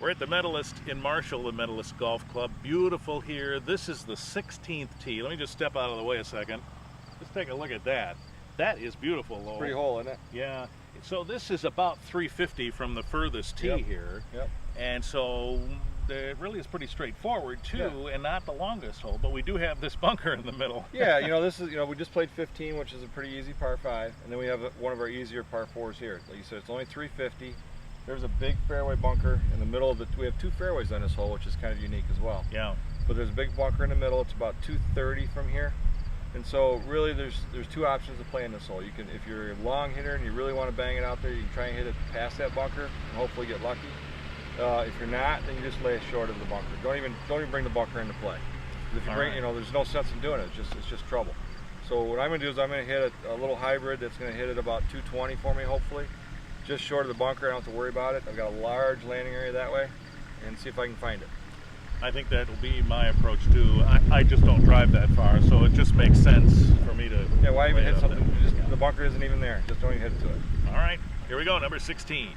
We're at the Medalist in Marshall, the Medalist Golf Club. Beautiful here. This is the 16th tee. Let me just step out of the way a second. Just take a look at that. That is beautiful, Lowell. Pretty hole, isn't it? Yeah. So this is about 350 from the furthest tee here. Yep. And so it really is pretty straightforward too, and not the longest hole, but we do have this bunker in the middle. Yeah, this is, we just played 15, which is a pretty easy par 5, and then we have one of our easier par 4s here. Like you said, it's only 350. There's a big fairway bunker in the middle of the, we have 2 fairways on this hole, which is kind of unique as well. Yeah. But there's a big bunker in the middle. It's about 230 from here. And so really there's 2 options to play in this hole. You can, if you're a long hitter and you really want to bang it out there, you can try and hit it past that bunker and hopefully get lucky. If you're not, then you just lay it short of the bunker. Don't even bring the bunker into play. If you bring, there's no sense in doing it. It's just trouble. So what I'm going to do is I'm going to hit a little hybrid that's going to hit it about 220 for me, hopefully. Just short of the bunker, I don't have to worry about it. I've got a large landing area that way, and see if I can find it. I think that'll be my approach too. I just don't drive that far, so it just makes sense for me to. Yeah, why even hit something? The bunker isn't even there. Just don't even hit it to it. All right, here we go, number 16.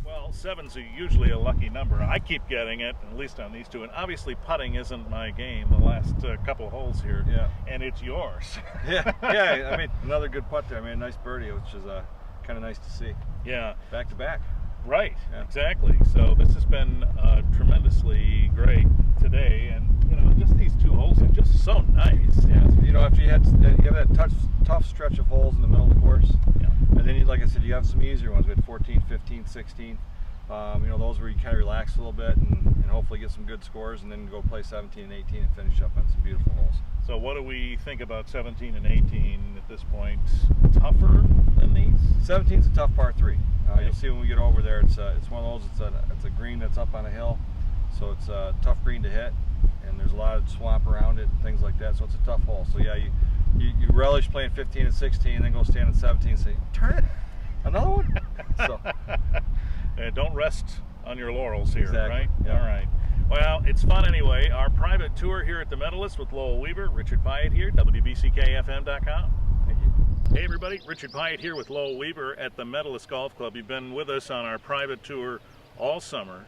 Well, 7's usually a lucky number. I keep getting it, at least on these 2, and obviously putting isn't my game the last couple holes here. Yeah. And it's yours. Yeah, I mean, another good putt there. I mean, a nice birdie, which is kind of nice to see. Yeah. Back to back. Right, yeah. Exactly. So this has been tremendously great today, and just these 2 holes are just so nice. Yeah, after you have that tough stretch of holes in the middle of the course, yeah. And then like I said, you have some easier ones. We had 14, 15, 16. Those where you kind of relax a little bit and hopefully get some good scores, and then go play 17 and 18 and finish up on some beautiful holes. So what do we think about 17 and 18 at this point? Tougher than these? 17's a tough par 3. You'll see when we get over there. It's one of those. It's a green that's up on a hill, so it's a tough green to hit, and there's a lot of swamp around it and things like that. So it's a tough hole. So yeah, you relish playing 15 and 16, and then go stand at 17 and say, turn it, another one. So don't rest on your laurels here, exactly. Right? Yeah. All right. Well, it's fun anyway. Our private tour here at the Medalist with Lowell Weaver, Richard Pyatt here, WBCKFM.com. Thank you. Hey everybody, Richard Pyatt here with Lowell Weaver at the Medalist Golf Club. You've been with us on our private tour all summer.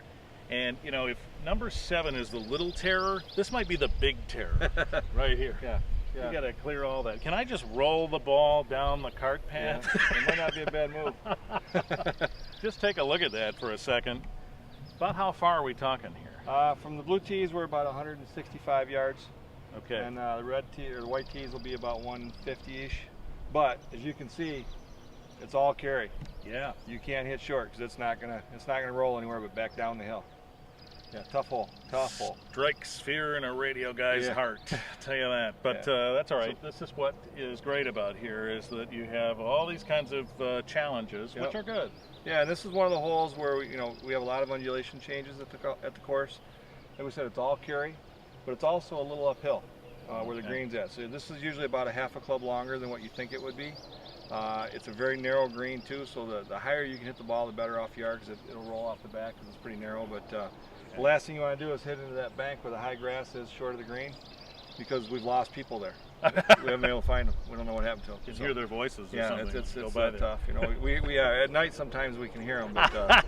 And if number 7 is the little terror, this might be the big terror right here. Yeah. You gotta clear all that. Can I just roll the ball down the cart path? Yeah. It might not be a bad move. Just take a look at that for a second. About how far are we talking here? From the blue tees, we're about 165 yards. Okay. And the red tee or the white tees will be about 150-ish. But as you can see, it's all carry. Yeah. You can't hit short because it's not gonna roll anywhere but back down the hill. Yeah, tough hole. Strikes fear in a radio guy's heart, I'll tell you that. But that's all right. This is what is great about here, is that you have all these kinds of challenges, which are good. Yeah, and this is one of the holes where we have a lot of undulation changes at the course. Like we said, it's all carry, but it's also a little uphill where the green's at. So this is usually about a half a club longer than what you think it would be. It's a very narrow green too, so the higher you can hit the ball, the better off you are, because it'll roll off the back because it's pretty narrow. But the last thing you want to do is hit into that bank where the high grass is short of the green, because we've lost people there. We haven't been able to find them. We don't know what happened to them. You can hear their voices. Or something. It's tough. We at night sometimes we can hear them, but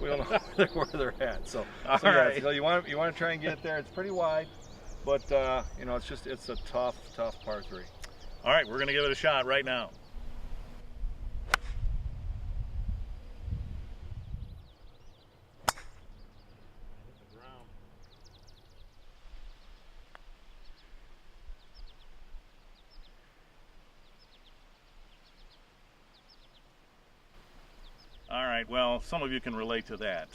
we don't know where they're at. So you want to try and get it there. It's pretty wide, but it's a tough par 3. All right, we're gonna give it a shot right now. All right, well, some of you can relate to that.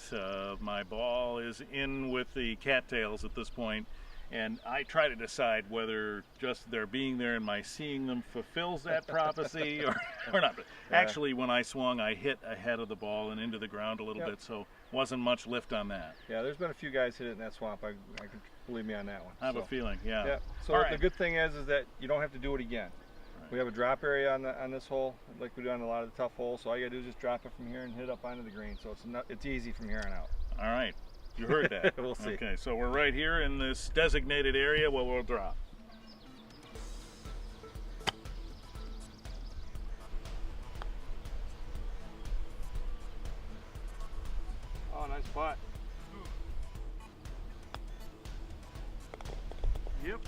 My ball is in with the cattails at this point, And I try to decide whether just their being there and my seeing them fulfills that prophecy or not. But actually, when I swung, I hit ahead of the ball and into the ground a little bit, so wasn't much lift on that. Yeah, there's been a few guys hit it in that swamp. I can believe me on that one. I have a feeling, yeah. So the good thing is that you don't have to do it again. We have a drop area on this hole, like we do on a lot of the tough holes. So all you gotta do is just drop it from here and hit up onto the green. So it's easy from here on out. All right. You heard that. We'll see. Okay, so we're right here in this designated area where we'll drop. Oh, nice spot. Yep.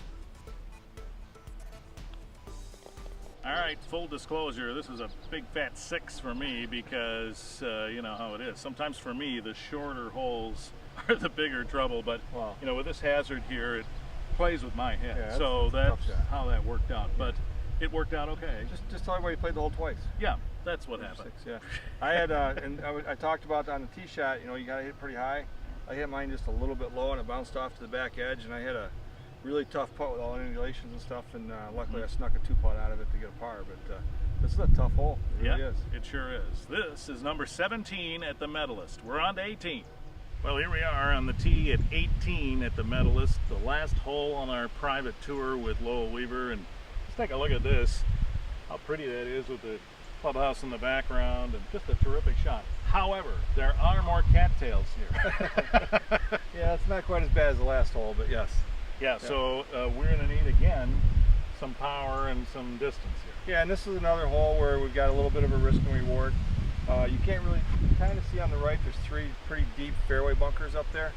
All right, full disclosure, this is a big fat 6 for me because you know how it is. Sometimes for me, the shorter holes are the bigger trouble, but you know, with this hazard here, it plays with my head. Yeah, so that's how that worked out. But it worked out okay. Just tell everybody you played the hole twice. Yeah, that's what happened. 6, yeah. I had, and I talked about on the tee shot, you know, you gotta hit pretty high. I hit mine just a little bit low and it bounced off to the back edge, and I had a really tough putt with all the undulations and stuff, and luckily I snuck a 2-putt out of it to get a par, but this is a tough hole. It really is. It sure is. This is number 17 at the Medalist. We're on to 18. Well, here we are on the tee at 18 at the Medalist, the last hole on our private tour with Lowell Weaver, and let's take a look at this. How pretty that is with the clubhouse in the background, and just a terrific shot. However, there are more cattails here. Yeah, it's not quite as bad as the last hole, but yes. Yeah, so we're going to need, again, some power and some distance here. Yeah, and this is another hole where we've got a little bit of a risk and reward. You can't really kind of see on the right, there's 3 pretty deep fairway bunkers up there,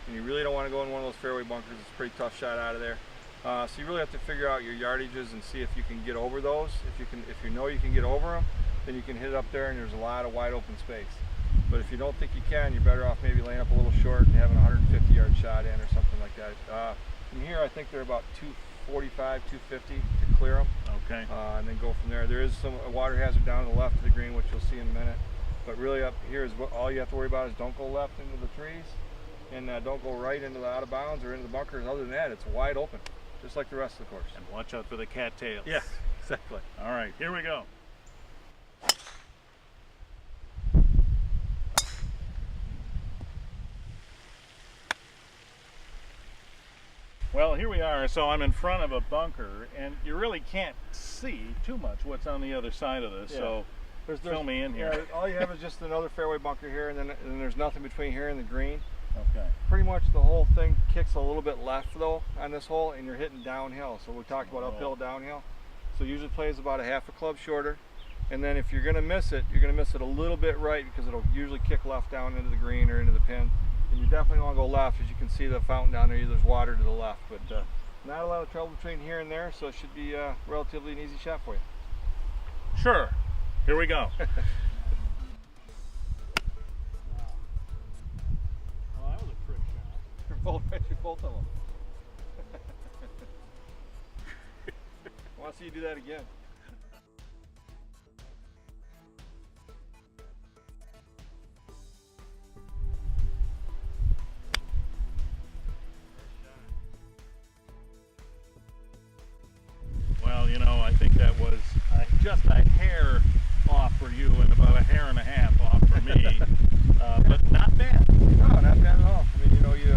and you really don't want to go in one of those fairway bunkers. It's a pretty tough shot out of there. So you really have to figure out your yardages and see if you can get over those. If you know you can get over them, then you can hit it up there, and there's a lot of wide open space. But if you don't think you can, you're better off maybe laying up a little short and having a 150-yard shot in or something like that. From here, I think they're about 245, 250 to clear them. Okay. And then go from there. There is a water hazard down to the left of the green, which you'll see in a minute. But really up here is all you have to worry about is don't go left into the trees, and don't go right into the out of bounds or into the bunkers. Other than that, it's wide open, just like the rest of the course. And watch out for the cattails. Yeah, exactly. All right, here we go. Well, here we are. So I'm in front of a bunker, and you really can't see too much what's on the other side of this. Yeah. So fill me in here. Yeah, all you have is just another fairway bunker here, and then there's nothing between here and the green. Okay. Pretty much the whole thing kicks a little bit left though on this hole, and you're hitting downhill. So we talked about uphill, downhill. So usually plays about a half a club shorter, and then if you're going to miss it, you're going to miss it a little bit right, because it'll usually kick left down into the green or into the pin. And you definitely want to go left. As you can see the fountain down there, there's water to the left, but not a lot of trouble between here and there, so it should be relatively an easy shot for you. Sure. Here we go. Well, that was a trick shot. You're both of them. I want to see you do that again. Well, you know, I think that was just a hair off for you and about a hair and a half off for me, but not bad. No, not bad at all. I mean, you know, you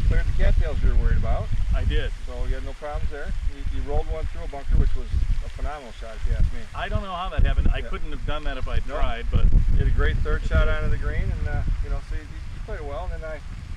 cleared the cattails you were worried about. I did. So you had no problems there. You rolled one through a bunker, which was a phenomenal shot, if you ask me. I don't know how that happened. I couldn't have done that if I tried, but you had a great third shot onto the green, and you know, so you played well. And then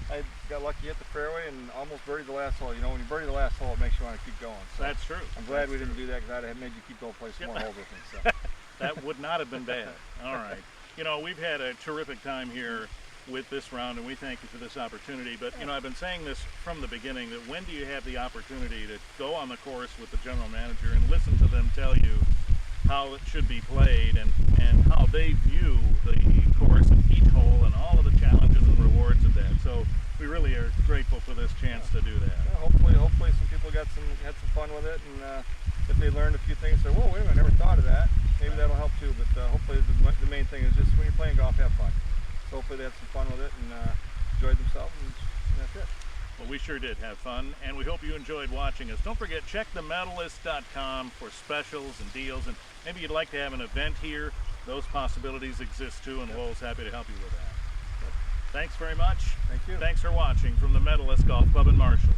I got lucky, hit the fairway, and almost birdied the last hole. You know, when you birdie the last hole, it makes you want to keep going. So that's true. I'm glad we didn't do that, because I'd have made you keep going, play some more holes with me. So. That would not have been bad. All right. You know, we've had a terrific time here with this round, and we thank you for this opportunity. But, you know, I've been saying this from the beginning, that when do you have the opportunity to go on the course with the general manager and listen to them tell you how it should be played and how they view the course and each hole and all of the challenges and rewards of that. So we really are grateful for this chance to do that. Yeah, hopefully some people had some fun with it, and if they learned a few things, say, whoa, wait a minute, I never thought of that. Maybe that'll help too. But hopefully the main thing is just when you're playing golf, have fun. So hopefully they had some fun with it and enjoyed themselves, and that's it. Well, we sure did have fun, and we hope you enjoyed watching us. Don't forget, check themedalist.com for specials and deals, and maybe you'd like to have an event here. Those possibilities exist too, and Lowell's happy to help you with that. But thanks very much. Thank you. Thanks for watching from the Medalist Golf Club in Marshall.